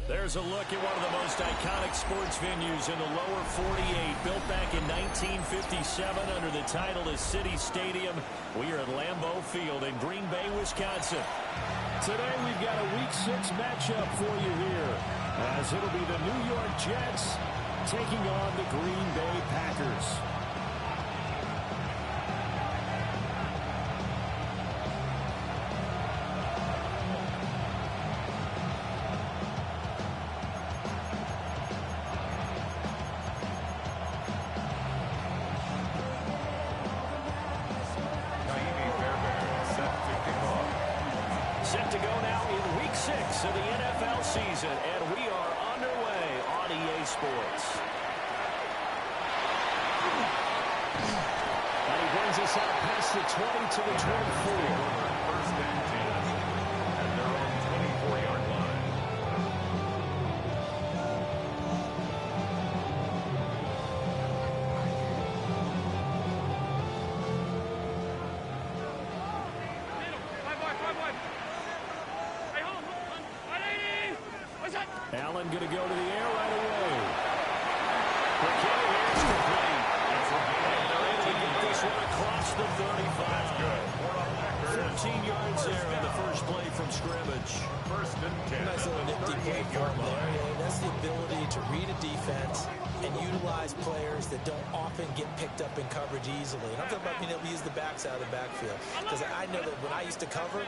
There's a look at one of the most iconic sports venues in the lower 48, built back in 1957 under the title of City Stadium. We are at Lambeau Field in Green Bay, Wisconsin. Today we've got a Week 6 matchup for you here, as it'll be the New York Jets taking on the Green Bay Packers. Set to go now in Week 6 of the NFL season, and we are underway on EA Sports. And he brings us out past the 20 to the 24. First and 10 at their own 24-yard line. Allen going to go to the air right away. McKinney is complete. And they're able to get this one across the 35. 14 yards there on the first play from scrimmage. First and 10. Nice little nifty play for him there. That's the ability to read a defense and utilize players that don't often get picked up in coverage easily. And I'm talking about being able to use the backs out of the backfield. Because I know that when I used to cover,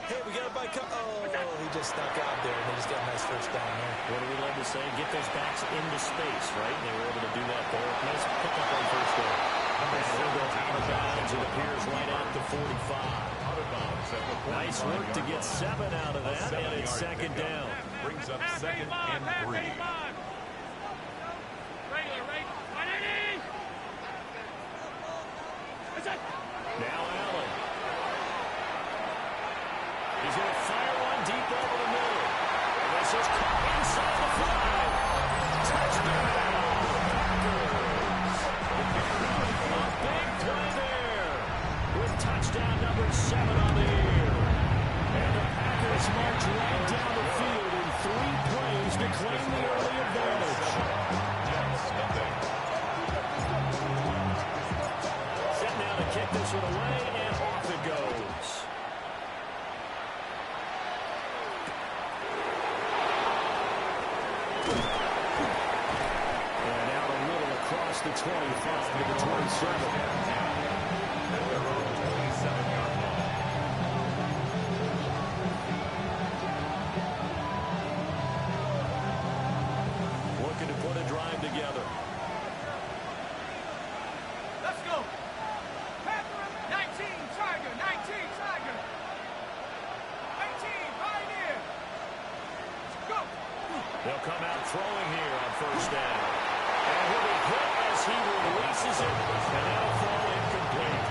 hey, we got a bike. Oh, he just snuck out there, and they just got a nice first down there. What do we love to say? Get those backs into space, right? And they were able to do that there. Nice pickup on first down. And we'll go out of bounds. It appears right at the 45. Nice work to get 7 out of that, and it's second down. Brings up second and 3. Now Allen. He's going to fire one deep over the middle. This is caught inside the 5. Touchdown! A big play there with touchdown number 7 on the year. And the Packers march right down the field in 3 plays to claim the early advantage. Set now to kick this one away, and off it goes. And out a little across the 25 to the 27. At their own 27-yard line. Looking to put a drive together. Let's go. 19, Tiger. 19, Tiger. 19, Pioneer. Go. They'll come out throwing here on first down. And he'll be hit as he releases it. And that'll fall incomplete.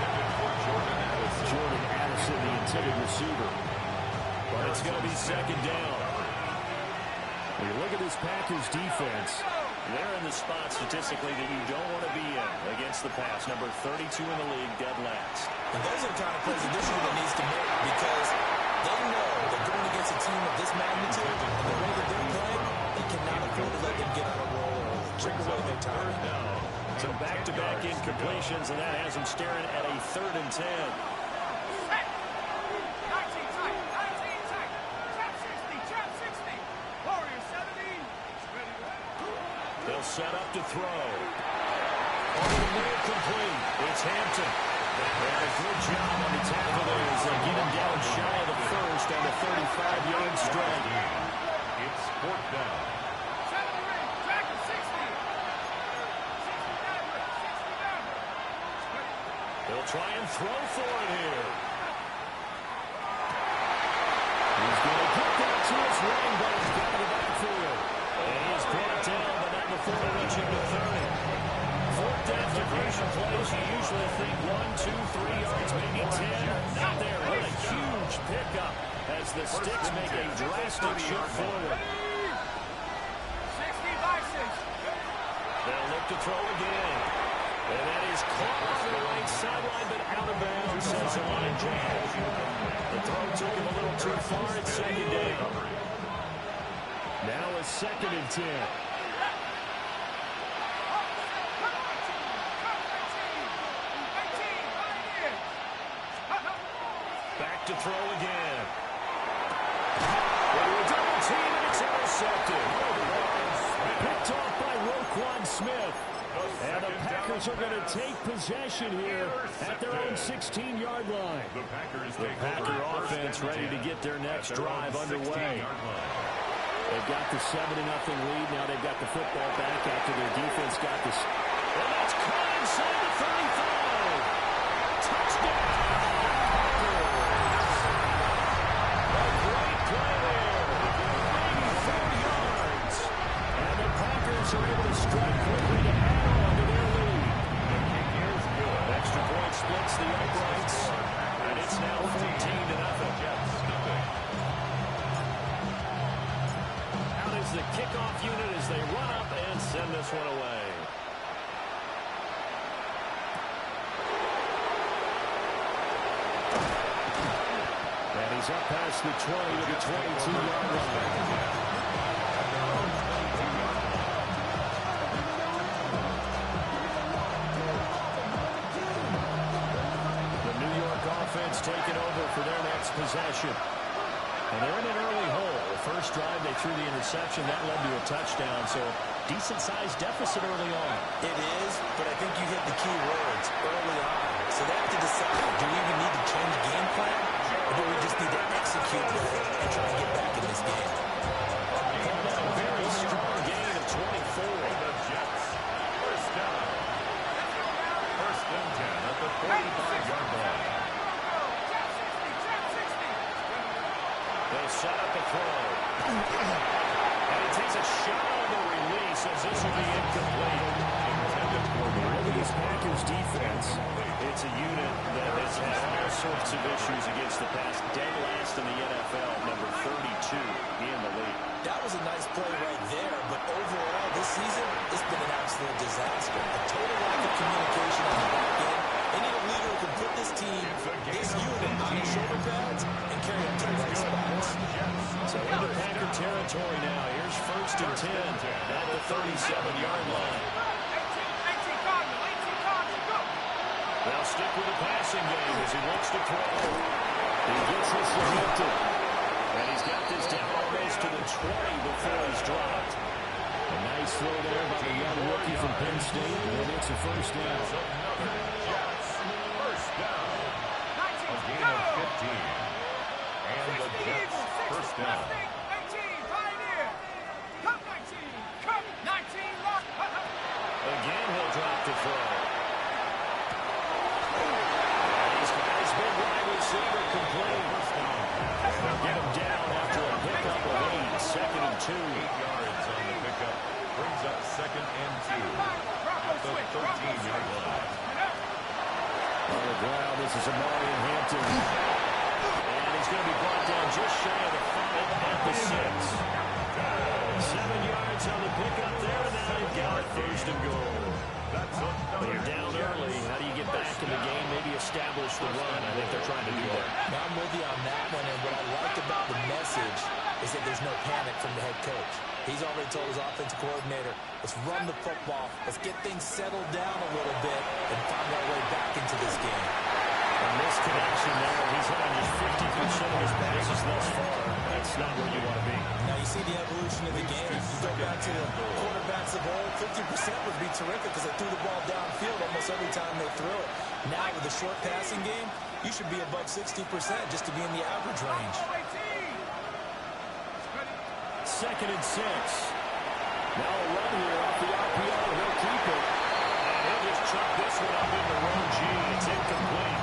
Jordan Addison, the intended receiver. But it's going to be second down. When you look at this Packers defense, they're in the spot statistically that you don't want to be in against the pass. Number 32 in the league, dead last. And those are the kind of plays that this unit needs to make because they know that going against a team of this magnitude and the way that they're playing, they cannot afford to let them get on a roll or chip away their time. Some back-to-back incompletions, and that has them staring at a 3rd and 10. 19, Tiger. 19, Tiger. Trap 60. Trap 60. Warrior 70. They'll set up to throw. Over the middle, complete. It's Hampton. And a good job on the tackle there as they get him down shy of the first on the 35-yard strike. It's 4th down. 70, Tiger 60. 60 down. They'll try and throw for it here. He's going to get that to his running back down the backfield. And he's brought down, but not before reaching the 30. 4th down conversion plays, you usually think 1, 2, 3 yards, maybe 10. Not there. What a huge pickup as the Sticks make a drastic shift forward. 60 by 6. They'll look to throw again. And that is caught on the right sideline, but out of bounds, says Elijah. The throw took him a little too far at second down. Now a 2nd and 10. Back to throw again. Into a double team, and it's intercepted. Picked off by Roquan Smith. And the Packers are going to take possession here at their own 16-yard line. The Packer offense ready to get their next drive underway. They've got the 7-0 lead. Now they've got the football back after their defense got this. And that's caught inside the 35. Touchdown! A great play there. 84 yards. And the Packers are able to strike quickly to add on to their lead. Extra point splits the uprights. And it's now 14-0. The kickoff unit as they run up and send this one away. And he's up past the 20 to the 22-yard line. The New York offense taking over for their next possession. And they're in an early hole. The first drive, they threw the interception. That led to a touchdown, so decent-sized deficit early on. It is, but I think you hit the key words early on. So they have to decide, do we even need to change game plan, or do we just need to execute with it and try and get back in this game? A very strong gain of 24. The Jets. First down. First and 10 at the 45-yard line. They'll set up a throw. And he takes a shot on the release as this will be incomplete. Look at this Packers defense. It's a unit that has had all sorts of issues against the pass. Dead last in the NFL, number 32 in the league. That was a nice play right there, but overall this season, it's been an absolute disaster. A total lack of communication on the back end. They need a leader who can put this team, this unit, on his shoulder pads and carry them to the right spots. So into Packer territory now. Here's 1st and 10 at the 37-yard line. They'll stick with the passing game as he looks to throw. He gets this to Hampton. And he's got this down almost to the 20 before he's dropped. A nice throw there by the young rookie from Penn State. And it's a first down. First down. A gain of 15. And the Jets first down. Again, he'll drop the throw. And he's got his big wide receiver complete. They'll get him down after a pickup of 8. 2nd and 2. 8 yards on the pickup. Brings up 2nd and 2 at the 13-yard line. On the ground, this is Amari Hampton. And he's going to be brought down just shy of the 5 at the 6. 7 yards on the pickup there, and now they've got it 1st and goal. But you're down early. How do you get back in the game? Maybe establish the run. I think they're trying to do that. Now I'm with you on that one, and what I liked about the message is that there's no panic from the head coach. He's already told his offensive coordinator, let's run the football, let's get things settled down a little bit, and find our way back into this game. And this connection there, he's had on just 50% of his passes thus far. That's not where you want to be. Now you see the evolution of the game. You go back to the quarterbacks of old, 50% would be terrific because they threw the ball downfield almost every time they threw it. Now with the short passing game, you should be above 60% just to be in the average range. 2nd and 6. Now a run here off the RPO. He'll keep it. And he'll just chuck this one up in the row G. It's incomplete.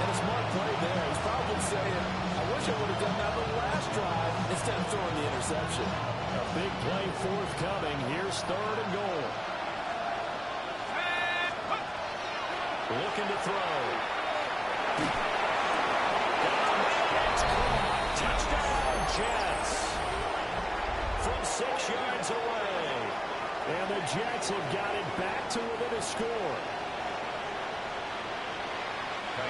And a smart play there. He's probably saying, I wish I would have done that on the last drive instead of throwing the interception. A big play forthcoming. Here's 3rd and goal. Looking to throw. Touchdown, Jets. From 6 yards away. And the Jets have got it back to within a score.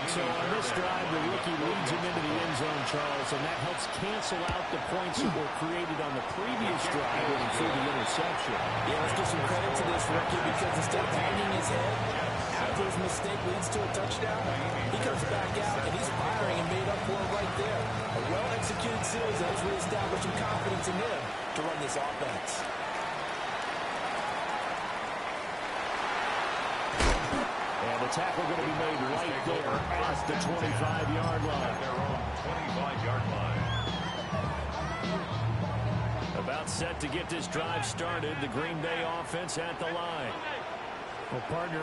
So on this drive, the rookie leads him into the end zone, Charles, and that helps cancel out the points that were created on the previous drive and through the interception. Yeah, let's give some credit to this rookie because instead of hanging his head after his mistake leads to a touchdown, he comes back out and he's firing and made up for it right there. A well-executed series that has reestablished some confidence in him to run this offense. And the tackle going to be made right there at the 25-yard line. Their own 25-yard line. About set to get this drive started. The Green Bay offense at the line. Well, partner,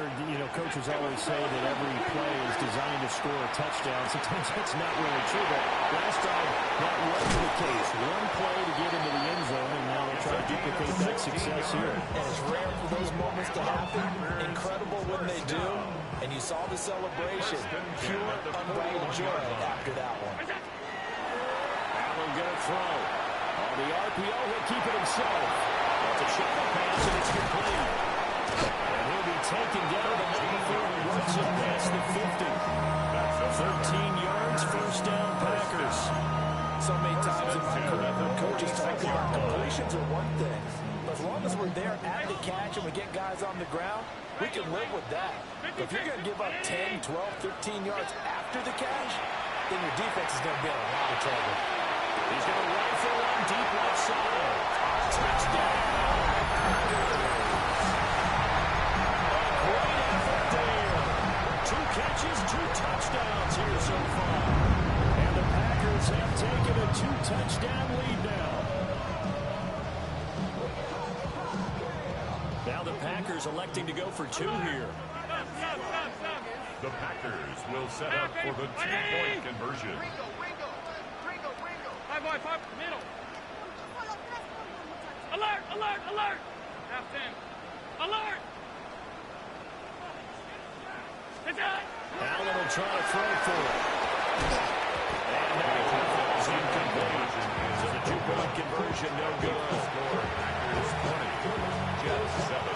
coaches always say that every play is designed to score a touchdown. Sometimes that's not really true, but last drive, that wasn't the case. One play to get into the end zone, and now they'll try to duplicate that success here. And it's rare for those moments to happen. Incredible when they do. And you saw the celebration. Pure, unbridled joy after that one. Allen going to throw. On the RPO, he'll keep it himself. It's a shallow pass, and it's complete. And he'll be taken down to before he works it past the 50. 13 yards, first down, Packers. So many times in my career, when coaches talk about completions are one thing. But as long as we're there at the catch and we get guys on the ground, we can live with that. But if you're going to give up 10, 12, 13 yards after the catch, then your defense is going to be in a lot of trouble. He's going to rifle one deep left side. Touchdown! Great effort there. 2 catches, 2 touchdowns here so far. And the Packers have taken a 2-touchdown lead now. Now the Packers electing to go for 2 here. The Packers will set up for the 2-point conversion. Five, middle. Alert, alert, alert. Half 10. Alert. Allen will try to throw for it. And now falls incomplete. So the 2-point conversion no good. Score Packers 20. Jets 7.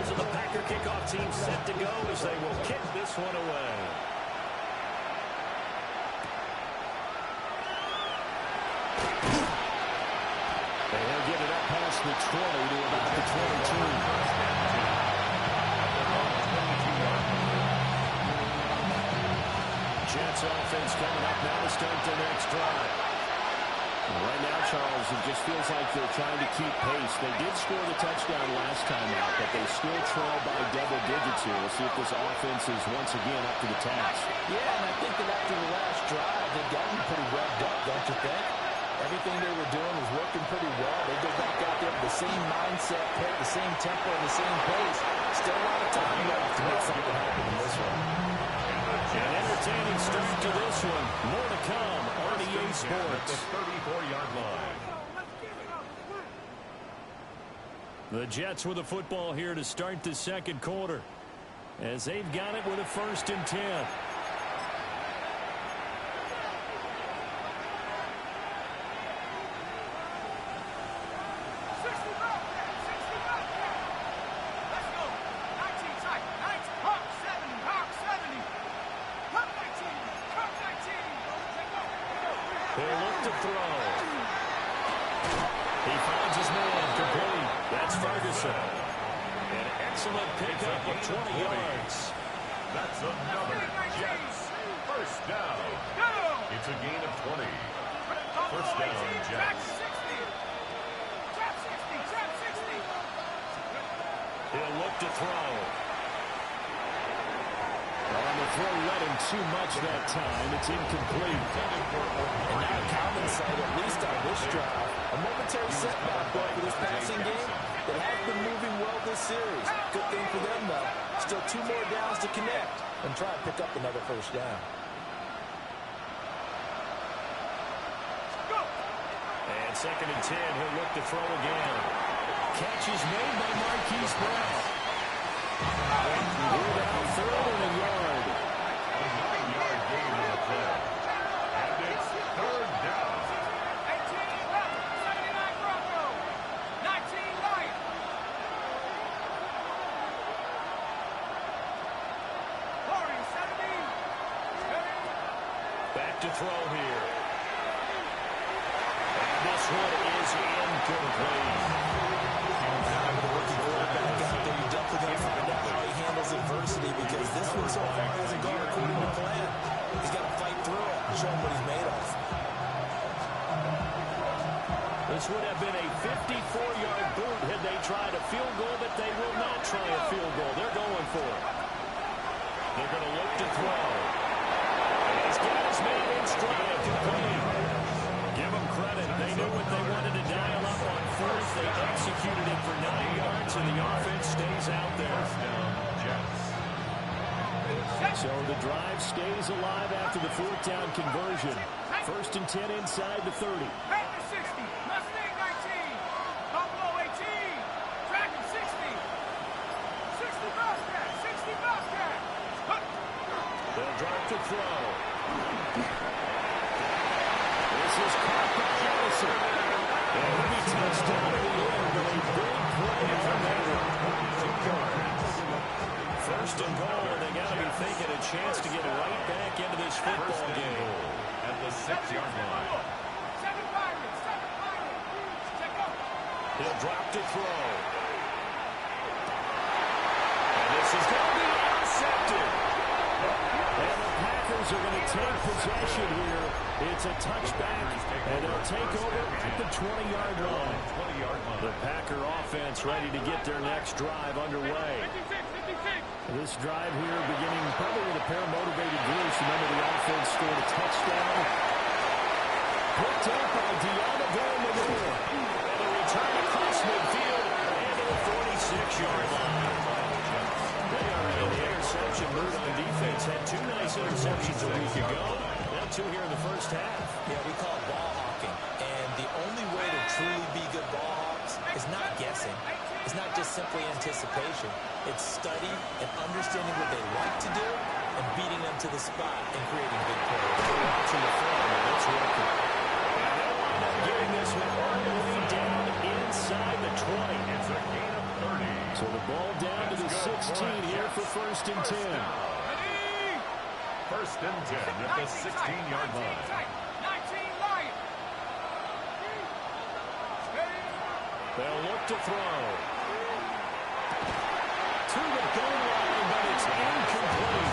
So the Packer kickoff team set to go as they will kick this one away. And he'll get it up past the 20 to about the 22. Jets offense coming up now to start their next drive. Right now, Charles, it just feels like they're trying to keep pace. They did score the touchdown last time out, but they still trail by double digits here. We'll see if this offense is once again up to the task. Yeah, and I think that after the last drive, they've gotten pretty revved up, don't you think? Everything they were doing was working pretty well. They go back out there with the same mindset, play at the same tempo, and the same pace. Still a lot of time left to make something happen in this one. An entertaining start to this one. More to come. RDA At Sports. the 34-yard line. The Jets with the football here to start the second quarter, as they've got it with a 1st and 10. He'll look to throw. He finds his man complete. That's Ferguson. An excellent pickup of 20 yards. That's another Jets. First down. It's a gain of 20. First down, Jets. He'll look to throw. On the throw led him too much that time. It's incomplete. And now a common sight, at least on this drive. A momentary setback though for this passing game that has been moving well this series. Good thing for them, though. Still 2 more downs to connect and try and pick up another first down. And 2nd and 10, he'll look to throw again. Catch is made by Marquise Brown. We're down 3rd and a yard. A 9-yard gain on the play. And it's 3rd down. 79 Broncos. 19 Lions. to throw here. And this one is incomplete. The rookie quarterback out there, you definitely got to find out how he handles adversity, because this one so far hasn't gone according to plan. He's got to fight through it and show him what he's made of. This would have been a 54-yard boot had they tried a field goal, but they will not try a field goal. They're going for it. They're going to look to throw. And he's got his man in stride. Complete. Give them credit. They knew what they wanted to dial up on fourth. They executed it for 9 yards, and the offense stays out there. So the drive stays alive after the fourth down conversion. 1st and 10 inside the 30. Panther 60, Mustang 19, Buffalo 18, Dragon 60, 60 Bobcat, 60 Bobcat. They'll drop to throw. This is caught by Allison. And he'll be touchdown in the air with a big play on that one. 1st and goal, and they got to be thinking a chance to get right back into this football game. At the 6-yard line. 7 Pirates, 7 Pirates. Check up. He'll drop to throw. And this is going to be intercepted. And the Packers are going to take possession here. It's a touchback, and they'll take over at the 20-yard line. The Packer offense ready to get their next drive underway. 56. This drive here beginning probably with a pair of motivated groups. Remember, the offense scored a touchdown. Picked up by Deontay Moore. And a return across midfield and to the 46-yard line. They are in the interception mood on defense. Had 2 nice interceptions a week ago. Now 2 here in the first half. Yeah, we call it ball hawking. And the only way to truly be good ball hawks is not guessing. It's not just simply anticipation. It's study and understanding what they like to do and beating them to the spot and creating big plays. They're watching the film, and it's working. And they'll wind up getting this one all the way down inside the 20. It's a gain of 30. So the ball down to the 16 here for 1st and 10. Ready? 1st and 10 at the 16-yard line. 19 Lions. They'll look to throw. To the goal line, but it's incomplete.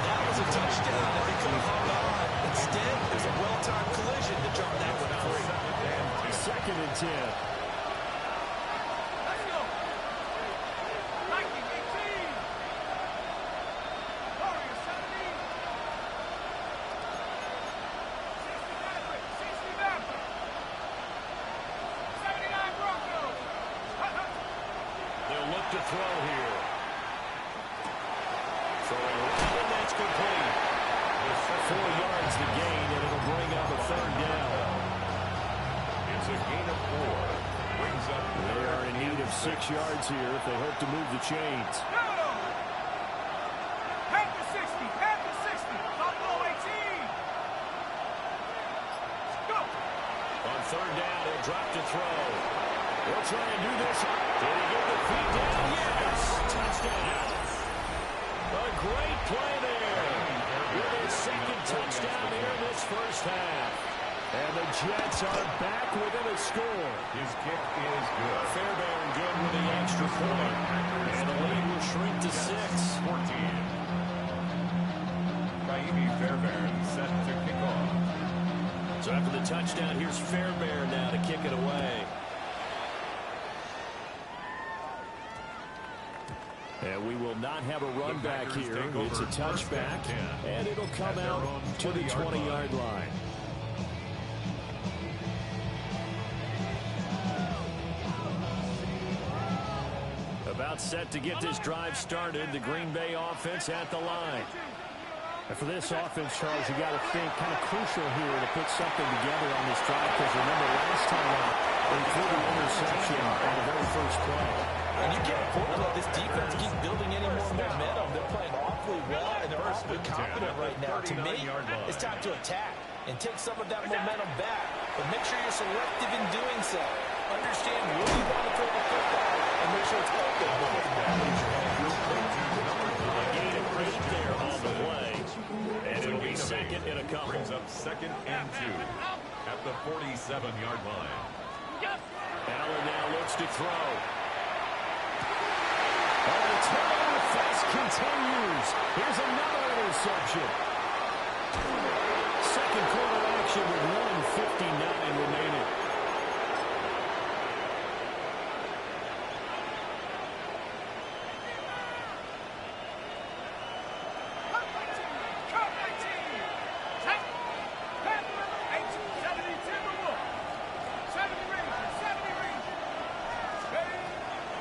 That was a touchdown if he could have hung on. Instead, there's a well-timed collision to drop that one free. 2nd and 10. Let's go. 1918. Warriors 70. 60 Maverick. 79 Broncos. They'll look to throw here. Throwing right, and that's complete. 4 yards the gain, and it'll bring up a 3rd down. It's a gain of 4. Brings up They are in need of 6 yards here if they hope to move the chains. Go. Panther 60. Panther 60. Buffalo 18. Go. On 3rd down, he'll drop to throw. He'll try and do this. Did he get the feet down? Yes! Touchdown. A great play there. With his 2nd touchdown here in this first half. And the Jets are back within a score. his kick is good. Fairbairn good with the extra point. And the lead will shrink to 6. 14. Raimi Fairbairn set to kick off. So after the touchdown, here's Fairbairn now to kick it away. And we will not have a run back here. It's a touchback, and it'll come out to the 20-yard line. About set to get this drive started. The Green Bay offense at the line. And for this offense, Charles, you got to think kind of crucial here to put something together on this drive, because remember last time out, they threw the interception on the very first play. And you can't afford to let this defense keep building any more momentum. They're playing awfully well, and they're awfully confident right now. To me, it's time to attack and take some of that momentum back. But make sure you're selective in doing so. Understand where you want to throw the football and make sure it's open before the ball leaves your hands. A gain of 8 there on the play. And it'll be 2nd second and a couple. Brings up 2nd and 2 at the 47-yard line. Allen now looks to throw. And the turnover fest continues. Here's another interception. Second quarter action with 1:59 remaining.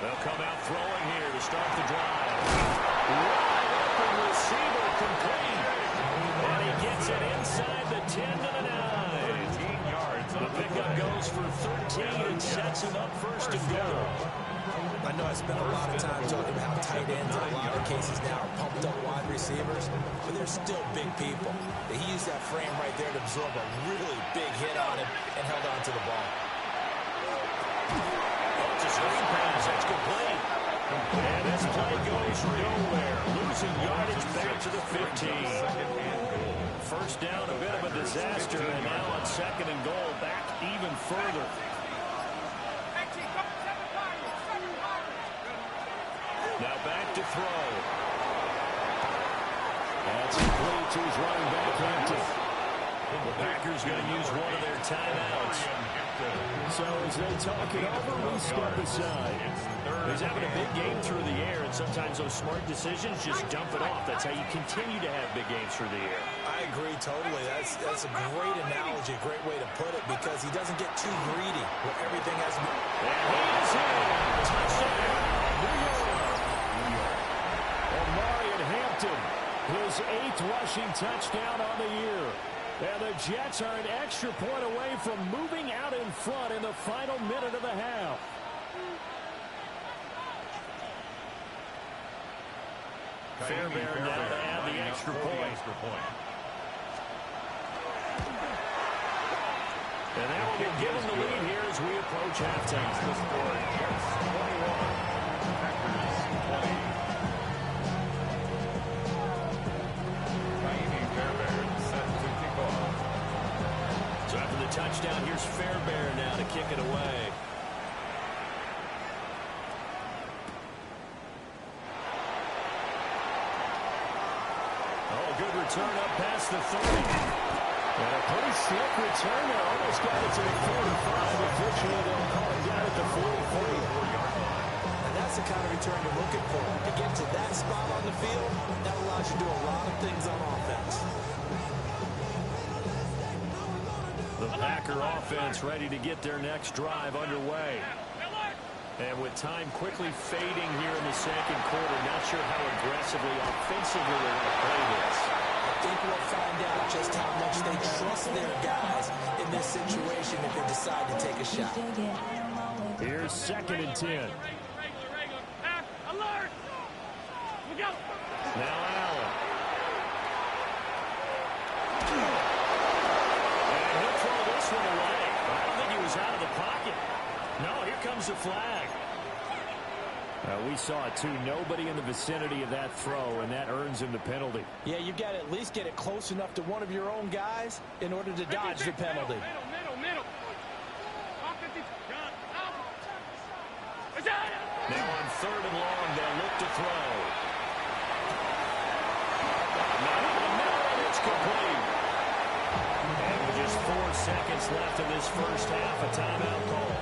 They'll come out throwing here to start the drive. Wide open receiver complete. And he gets it inside the 10 to the 9. 15 yards. The pickup goes for 13 and sets him up first and goal. I know I spent a lot of time talking about how tight ends in a lot of cases now are pumped up wide receivers, but they're still big people. He used that frame right there to absorb a really big hit on him and held on to the ball. It's a screen pass. That's complete. And this play goes nowhere. Losing yardage back to the 15. First down, a bit of a disaster, and now on 2nd and goal, back even further. Now back to throw. That's complete to his running back, Hampton. The Packers going to use one of their timeouts. So as they talk it over, we step aside. He's having a big game through the air, and sometimes those smart decisions just dump it off. That's how you continue to have big games through the air. I agree totally. That's a great analogy, a great way to put it, because he doesn't get too greedy where everything has been. And he is in. Touchdown, New York. Omarion Hampton, his 8th rushing touchdown on the year. And the Jets are an extra point away from moving out in front in the final minute of the half. Fairbairn now to add the extra point. And that will give them the lead here as we approach halftime. The score, Jets 21, Packers 20. Fairbairn set to kick off. So after the touchdown, here's Fairbairn now to kick it away. Oh, good return up past the 30. And a pretty slick return there. Almost got it to the 45. Unfortunately, they'll call it down at the 44-yard line. And that's the kind of return you're looking for. To get to that spot on the field, that allows you to do a lot of things on offense. The Packer offense ready to get their next drive underway. And with time quickly fading here in the second quarter, not sure how aggressively, offensively they're going to play this. I think we'll find out just how much they trust their guys in this situation if they decide to take a shot. Here's 2nd and 10. Alert! We go! Now Allen. And he'll throw this one away. I don't think he was out of the pocket. No, here comes the flag. We saw it, too. Nobody in the vicinity of that throw, and that earns him the penalty. Yeah, you got to at least get it close enough to one of your own guys in order to dodge the penalty. Middle. Now on 3rd and long, they'll look to throw. Now in the middle, and it's complete. And with just 4 seconds left in this first half, a timeout call.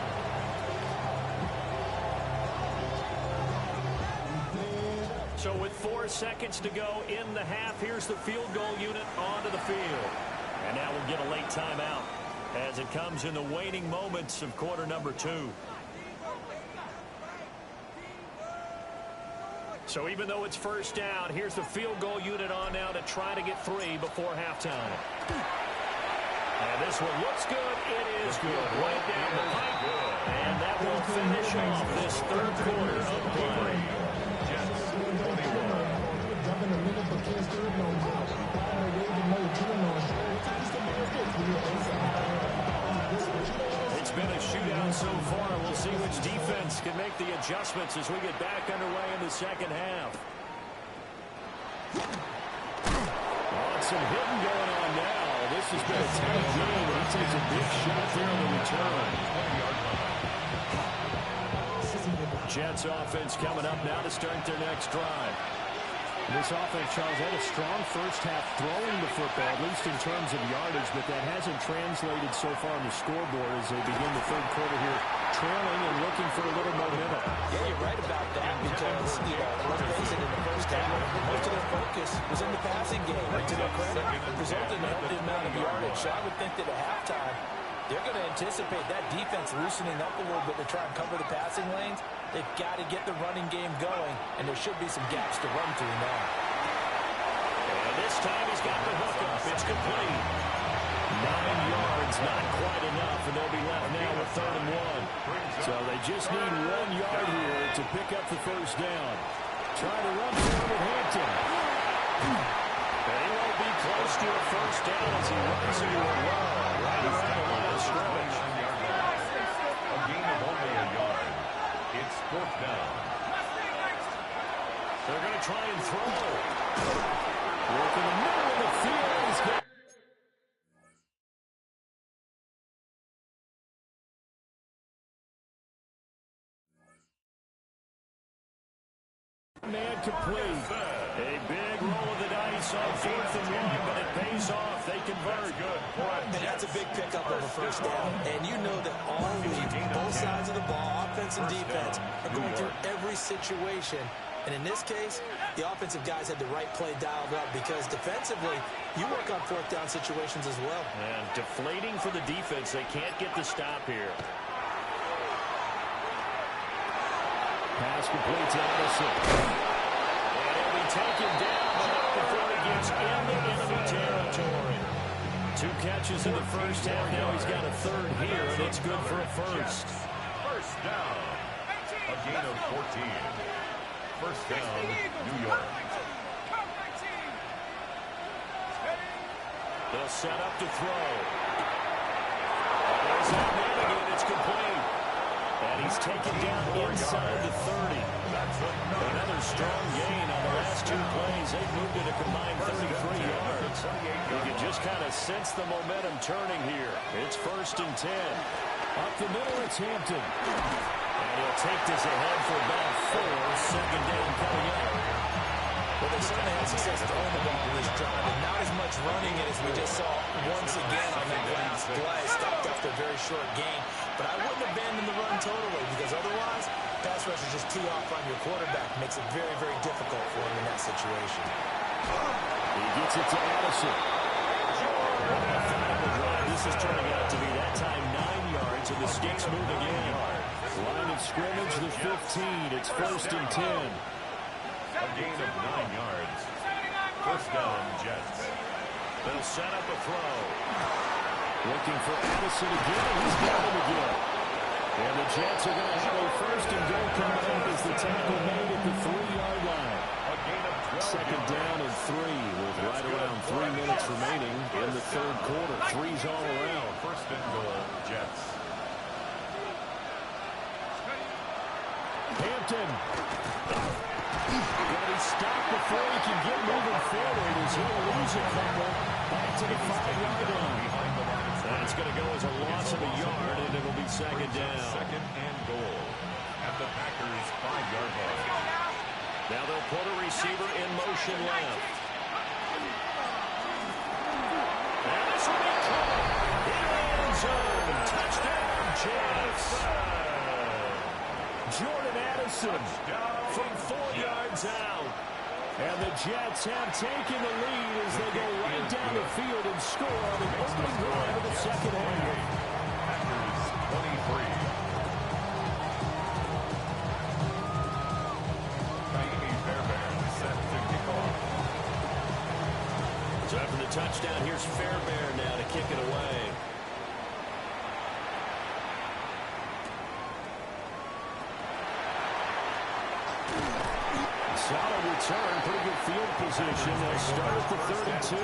So with 4 seconds to go in the half, here's the field goal unit onto the field. And now we'll get a late timeout as it comes in the waning moments of quarter number 2. So even though it's first down, here's the field goal unit on now to try to get 3 before halftime. And this one looks good. It is good. Right down the pipe. And that will finish off this 3rd quarter of play. It's been a shootout so far. We'll see which defense can make the adjustments as we get back underway in the second half. On some hitting going on now. This has been a tight game, and he takes a big shot there on the return. Jets offense coming up now to start their next drive. This offense, Charles, had a strong first half throwing the football, at least in terms of yardage, but that hasn't translated so far on the scoreboard as they begin the third quarter here, trailing and looking for a little momentum. Yeah, you're right about that because, let's face it, in the first half, most of their focus was in the passing game. And to their credit, it resulted in a healthy amount of yardage. So I would think that at halftime, they're going to anticipate that defense loosening up a little bit to try and cover the passing lanes. They've got to get the running game going, and there should be some gaps to run through now. And this time he's got the hook up. It's complete. 9 yards, not quite enough, and they'll be left now with 3rd and 1. So they just need 1 yard here to pick up the first down. Try to run through with Hampton. And he won't be close to a first down as he runs into a wall right around the line of scrimmage. A gain of only a yard. It's 4th down. They're going to try and throw. Work in the middle of the field. He's got man complete. A big roll of the dice on 4th and 1, but it pays off. They convert. And that's a big pickup of a first down. And you know that all week, both sides of the ball, offense and defense, are going through every situation. And in this case, the offensive guys had the right play dialed up because defensively, you work on 4th down situations as well. And deflating for the defense. They can't get the stop here. Pass complete to Addison. And he'll be taken down before he gets into enemy territory. 2 catches in the first half. Now he's got a 3rd here, and it's good for a first. First down. A gain of 14. First down, New York. They'll set up to throw. There's that man again. It's complete. And he's taken down inside the 30. Another strong gain on the last 2 plays. They've moved it a combined 33 yards. You can just kind of sense the momentum turning here. It's 1st and 10. Up the middle, it's Hampton. And he'll take this ahead for about 4. 2nd down coming up. Well, they certainly had success throwing the ball in this drive, and not as much running it as we just saw once again on that last play. Stopped after a very short gain. But I wouldn't abandon the run totally because otherwise, pass rushers just tee off on your quarterback. Makes it very, very difficult for him in that situation. He gets it to Addison. This is turning out to be that time 9 yards, and the sticks move again. Line of scrimmage, the 15. It's 1st and 10. A gain of 9 yards. First down, Jets. They'll set up a throw. Looking for Addison again. He's got him again. And the Jets are going to have a 1st and goal coming up as the tackle made at the 3-yard line. A gain of 12 2nd down and 3 with right around 3 minutes remaining in the 3rd quarter. 3's all around. First and goal, Jets. Hampton. And he's stopped before he can get moving forward as he'll lose a couple back to the 5-yard line. That's going to go as a loss of a yard, and it'll be 2nd down. 2nd and goal at the Packers' 5-yard line. Now they'll put a receiver in motion left. And this will be caught in the end zone. Touchdown, Jets. Jordan Addison from 4 yards out. And the Jets have taken the lead as they go right down the field and score on the opening drive of the 2nd half. Packers 23. Set to kick off. So after the touchdown, here's Fairbairn now to kick it away. Solid return, pretty good field position. They'll start at the 32.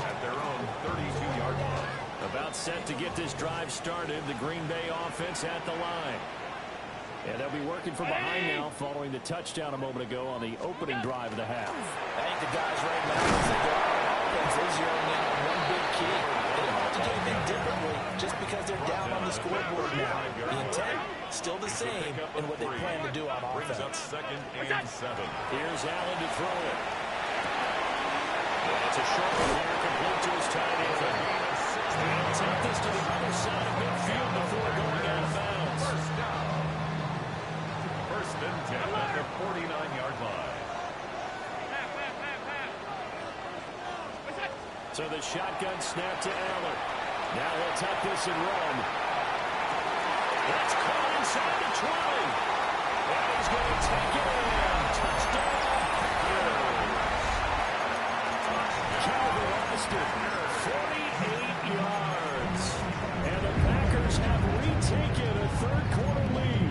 At their own 32-yard line. About set to get this drive started. The Green Bay offense at the line. And they'll be working from behind now following the touchdown a moment ago on the opening drive of the half. I think the guys right now, as they go out on defense is zeroing in on one big key. They don't have to do anything differently just because they're down on the scoreboard now. The intent, still the same in what they plan to do on offense. Second and 7. Here's Allen to throw it. It's a short one here, complete to his tight end. He'll take this to the other side of midfield before going out of bounds. First and 10 at the 49-yard line. So the shotgun snap to Allen. Now he'll tuck this and run. That's caught inside the 20. And he's going to take it in. Touchdown. Calvin Austin, 48 yards. And the Packers have retaken a third-quarter lead.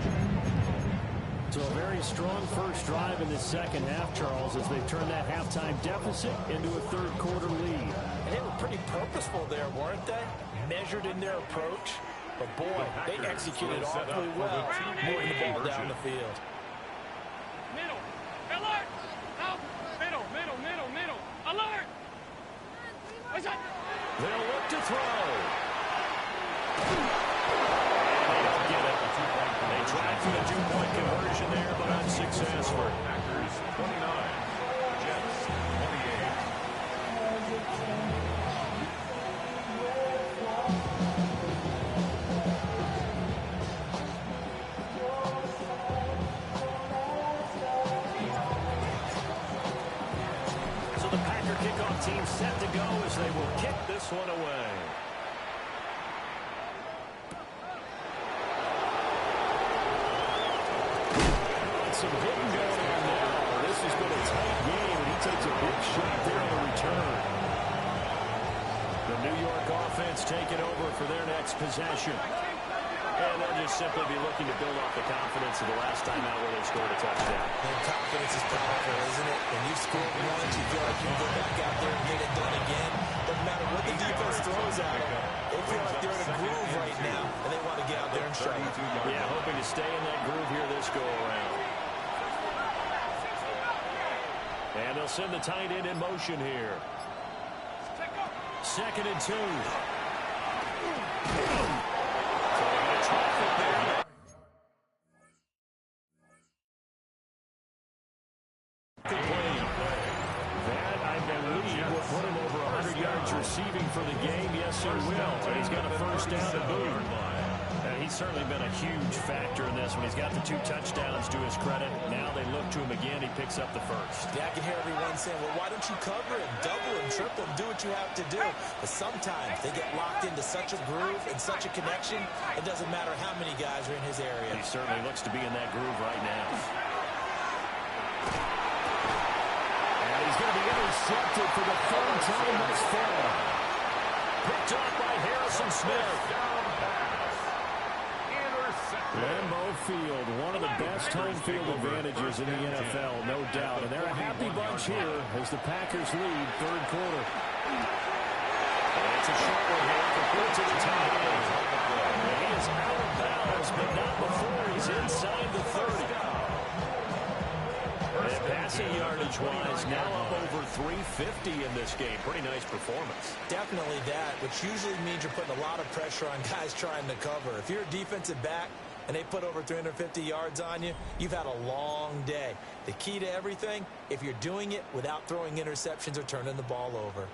So a very strong first drive in the second half, Charles, as they turn that halftime deficit into a third-quarter lead. And they were pretty purposeful there, weren't they? Measured in their approach. But, boy, they executed awfully well, moving the ball down the field. Middle. Alert. Out. Middle, middle, middle, middle. Alert. What's that? They'll look to throw. They tried for the two-point conversion there, but unsuccessful. Packers 29, Jets 28. So the Packer kickoff team set to go as they will kick this one away. Some hitting going on now. This has been a tight game, and he takes a big shot there on the return. The New York offense taking over for their next possession. And they'll just simply be looking to build off the confidence of the last time out where they scored a touchdown. And confidence is powerful, isn't it? When you've scored once, you feel like you can go back out there and get it done again. Doesn't matter what the defense throws at them. They feel like they're in a groove right now, and they want to get out there and show it. Yeah, hoping to stay in that groove here this go-around. And they'll send the tight end in motion here. Second and 2. That, I believe, will put him over 100 yards receiving for the game. Yes, he will. And he's got a first down to boot. He's certainly been a huge factor in this one. He's got the 2 touchdowns to his credit. Now they look to him again. He picks up the first. Yeah, I can hear everyone saying, well, why don't you cover him, double him, triple him, do what you have to do. But sometimes they get locked into such a groove and such a connection, it doesn't matter how many guys are in his area. He certainly looks to be in that groove right now. And he's going to be intercepted for the third time thus far. Picked up by Harrison Smith. Lambeau Field, one of the best home field advantages in the NFL, no doubt. And they're a happy bunch here as the Packers lead third quarter. And it's a short one here, complete to the tight end. And he is out of bounds, but not before he's inside the 30. And passing yardage-wise, now up over 350 in this game. Pretty nice performance. Definitely that, which usually means you're putting a lot of pressure on guys trying to cover. If you're a defensive back, and they put over 350 yards on you, you've had a long day. The key to everything, if you're doing it without throwing interceptions or turning the ball over.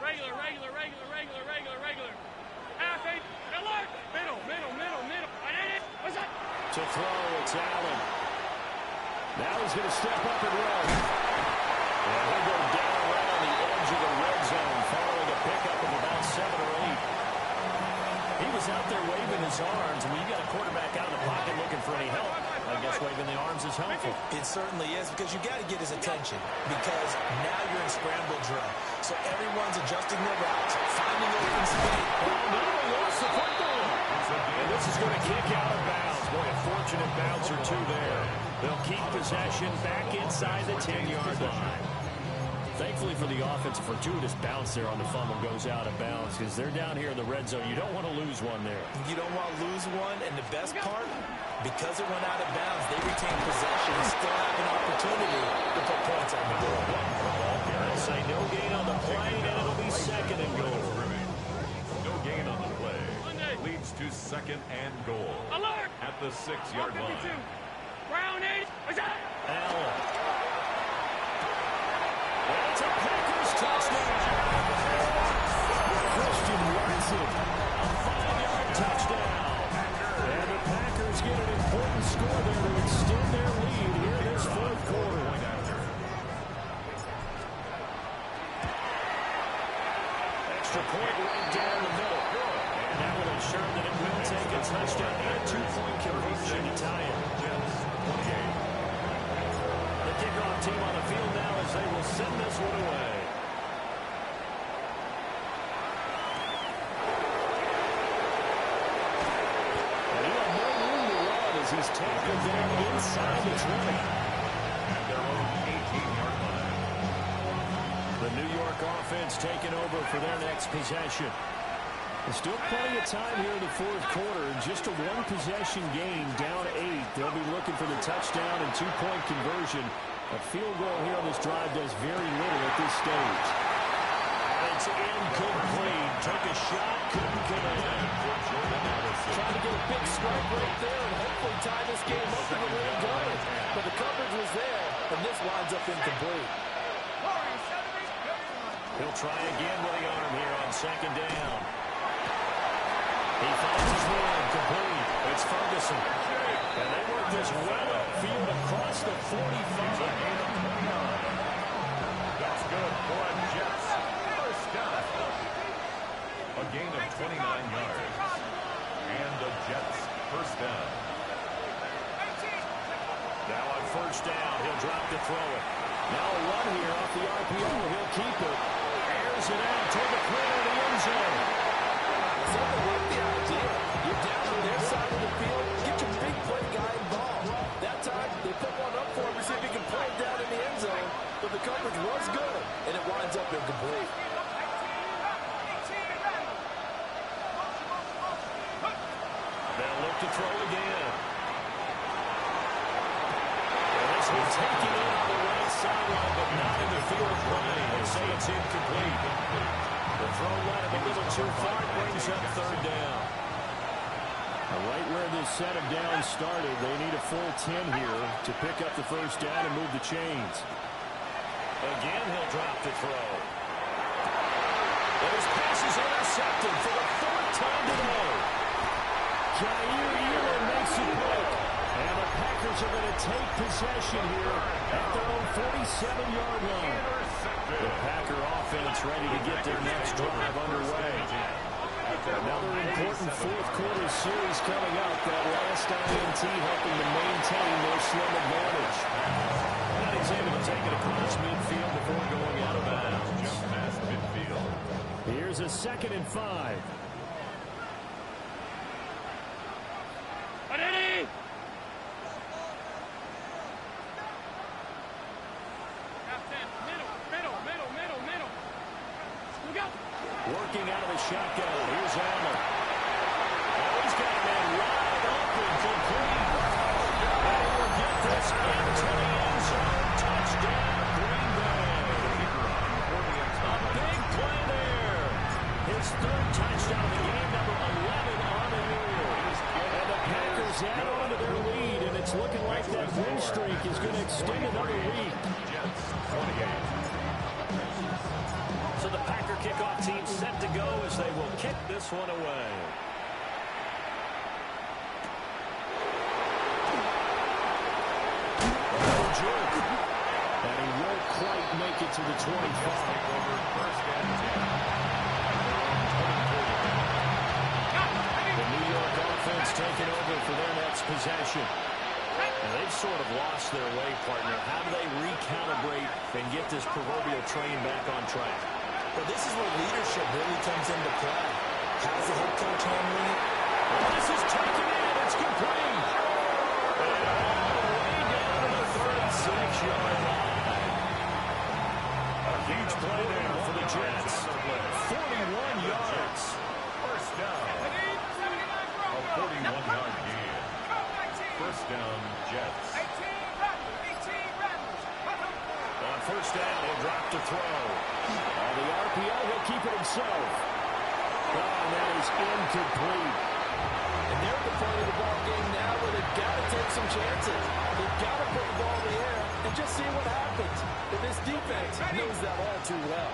Regular, regular, regular, regular, regular, regular. Half eight, alert. Middle, middle, middle, middle. I did it. What's that? To throw, it's Allen. Now he's going to step up and run. And he'll go down around the edge of the red zone following a pickup of about 7 or 8. He was out there waving his arms. When you got a quarterback out in the pocket looking for any help, I guess waving the arms is helpful. It certainly is, because you got to get his attention, because now you're in scramble drill. So everyone's adjusting their routes, finding open space. Oh, no, he lost the football. And this is going to kick out of bounds. Boy, a fortunate bounce or two there. They'll keep possession back inside the 10-yard line. Thankfully for the offense, a fortuitous bounce there on the fumble goes out of bounds because they're down here in the red zone. You don't want to lose one there. You don't want to lose one, and the best part, because it went out of bounds, they retain possession and still have an opportunity to put points on the board. say no gain on the play, and it'll be second and goal. No gain on the play. Leads to second and goal. Alert! At the 6-yard line. Brown 8. Allen. It's a Packers touchdown. Christian Watson. A 5-yard touchdown. And the Packers get an important score there to extend their lead here in this fourth quarter. Extra point right down the middle. And that will ensure that it will take a touchdown and 2-point conversion to tie it. The kickoff team on the field now as they will send this one away. And he had no room to run as he's tackled down inside the 20. At their own 18-yard line. The New York offense taking over for their next possession. There's still plenty of time here in the fourth quarter. Just a one-possession game, down 8. They'll be looking for the touchdown and 2-point conversion. A field goal here on this drive does very little at this stage. It's incomplete. Took a shot, couldn't connect. Trying to get a big strike right there and hopefully tie this game up in the way it goes. But the coverage was there, and this winds up incomplete. He'll try again with the arm here on second down. He finds his man, complete. It's Ferguson. And they work this well upfield across the 45. That's good for Jets. First down. A gain of 29 yards. And the Jets first down. Now on first down, he'll drop to throw it. Now a run here off the RPO. He'll keep it. Airs it out toward the corner of the end zone. Something like the idea. You're down on their side of the field. Get your big play guy involved. That time, they put one up for him to see if he can play it down in the end zone. But the coverage was good, and it winds up incomplete. They'll look to throw again. And this one's taken in on the right sideline, but not in the field of play. They say it's incomplete. The throw led him a little too far. Brings up third down. Right where this set of downs started, they need a full 10 here to pick up the first down and move the chains. Again, he'll drop to throw. His pass is intercepted for the fourth time today. Jair makes it work. And the Packers are going to take possession here at their own 47-yard line. The Packer offense ready to get their next drive underway. Another important fourth quarter series coming up. That last INT helping to maintain their slim advantage. And he's able to take it across midfield before going out of bounds. Just past midfield. Here's a 2nd and 5. Working out of the shotgun. Here's Allen. Oh, he's got a man wide open, complete. And he'll get this into the end zone. Touchdown, Green Bay. A big play there. His third touchdown of the game, number 11 on the year. And the Packers add on to their lead, and it's looking like that win streak is going to extend another week. Jets 28. So the Packer kickoff team set to go as they will kick this one away. And he won't quite make it to the 25. The New York offense taking over for their next possession. And they've sort of lost their way, partner. How do they recalibrate and get this proverbial train back on track? Well, this is where leadership really comes into play. How's the head coach handling it? And this is taken in. It's complete. And all the way down to the 36-yard line. A huge play there for the Jets. 41 yards. First down. A 41-yard gain. First down, Jets. On first down, he'll drop to throw. himself. Oh, and that is incomplete. And they're at the point of the ball game now where they've got to take some chances. They've got to put the ball in the air and just see what happens. But this defense knows that all too well.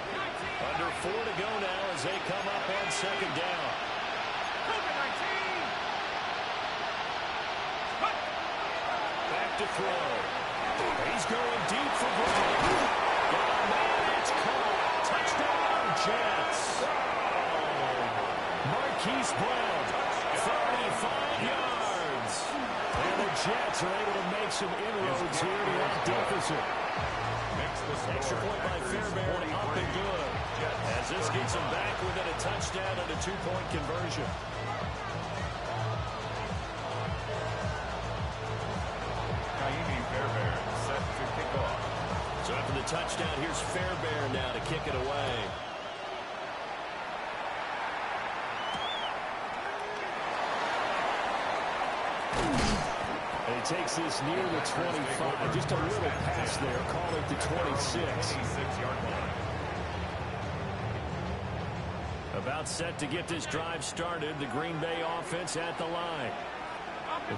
Under 4 to go now as they come up on second down. Back to throw. He's going deep for Brown. Oh, man, it's caught. Touchdown, Jets. Marquise Brown, 35 yards. And the Jets are able to make some inroads here to that deficit. Extra point by Fairbairn, up and good. As this gets him back within a touchdown and a 2-point conversion. Fairbairn set to kick off. So after the touchdown, here's Fairbairn now to kick it away. And he takes this near the 25. Just a little pass there. Call it the 26. 86-yard line. About set to get this drive started. The Green Bay offense at the line.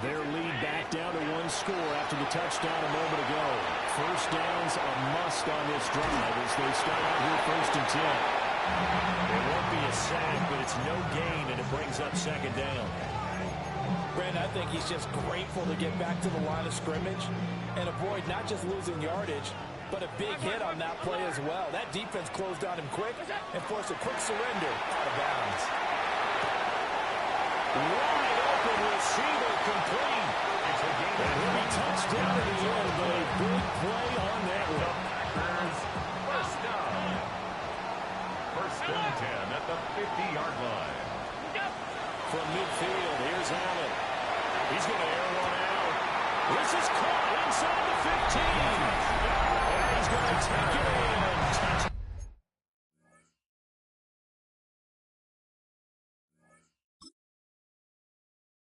Their lead back down to 1 score after the touchdown a moment ago. First down's a must on this drive as they start out here 1st and 10. It won't be a sack, but it's no gain, and it brings up second down. Brandon, I think he's just grateful to get back to the line of scrimmage and avoid not just losing yardage, but a big hit on that play as well. That defense closed on him quick and forced a quick surrender out of bounds. Wide open receiver complete. And he'll be touchdown in the end, but a big play on that one. Packers first down. 1st and 10 at the 50-yard line. From midfield, here's Allen. He's going to air one out. This is caught inside the 15.